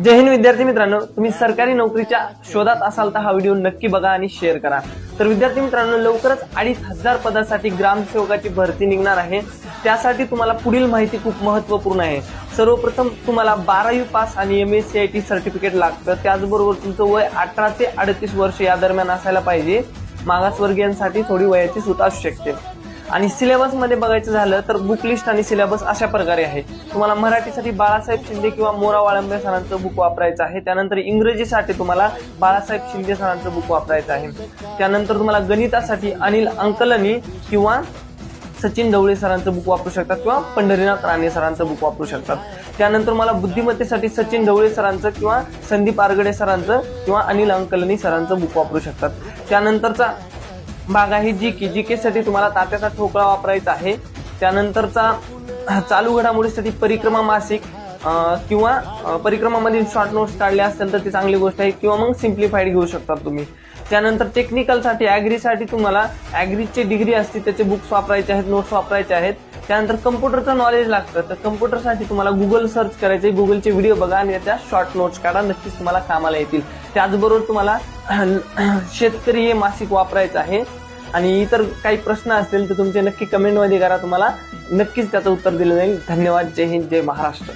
जय हिंद विद्यार्थी मित्रांनो, तुम्ही सरकारी नोकरीच्या शोधात असाल तर हा व्हिडिओ नक्की बघा आणि शेअर करा। तर विद्यार्थी मित्रांनो, लवकरच 2500 पदासाठी ग्रामसेवकाची भरती निघणार आहे। त्यासाठी तुम्हाला पुढील माहिती खूप महत्त्वपूर्ण आहे। सर्वप्रथम तुम्हाला 12वी पास आणि MSCIT सर्टिफिकेट लागतं। त्याचबरोबर तुमचं वय 18 ते 38 वर्ष या दरम्यान असायला पाहिजे। मागासवर्गीयांसाठी थोडी वयाची सूट असू शकते। आणि सिलेबस मध्ये बघायचं झालं तर बुक लिस्ट आणि सिलेबस अशा प्रकारे आहे। तुम्हाला मराठीसाठी बाळासाहेब शिंदे किंवा मोरा वाळंबे सरांचं बुक वापरायचं आहे। त्यानंतर इंग्रजीसाठी तुम्हाला बाळासाहेब शिंदे सरांचं बुक वापरायचं आहे। त्यानंतर तुम्हाला गणितासाठी अनिल अंकलनी किंवा सचिन ढवळे सरांचं बुक वापरू शकतात किंवा पंढरीनाथ राणे सरांचं बुक वापरू शकतात। त्यानंतर मला बुद्धिमत्तेसाठी सचिन ढवळे सरांचं किंवा संदीप आरगडे सरांचं किंवा अनिल अंकलनी सरांचं बुक वापरू शकतात। त्यानंतरचा भाग आहे जीके साठी तुम्हाला तात्याचा ठोकळा वापरायचा आहे। त्यानंतरचा चालू घडामोडीसाठी परिक्रमा मासिक किंवा परिक्रमामधील शॉर्ट नोट्स काढले असेल तर ती चांगली गोष्ट आहे, किंवा मग सिम्प्लिफाईड घेऊ शकता तुम्ही। त्यानंतर टेक्निकलसाठी ॲग्रीसाठी तुम्हाला ॲग्रीची डिग्री असते त्याचे बुक्स वापरायचे आहेत, नोट्स वापरायचे आहेत। त्यानंतर कम्प्युटरचं नॉलेज लागतं, तर कम्प्युटरसाठी तुम्हाला गुगल सर्च करायचे, गुगलचे व्हिडिओ बघा आणि त्या शॉर्ट नोट्स काढा, नक्कीच तुम्हाला कामाला येतील। त्याचबरोबर तुम्हाला शेतकरी हे मासिक वापरायचं आहे। आणि इतर काही प्रश्न असतील तर तुमचे नक्की कमेंटमध्ये करा, तुम्हाला नक्कीच त्याचं उत्तर दिलं जाईल। धन्यवाद। जय हिंद, जय महाराष्ट्र।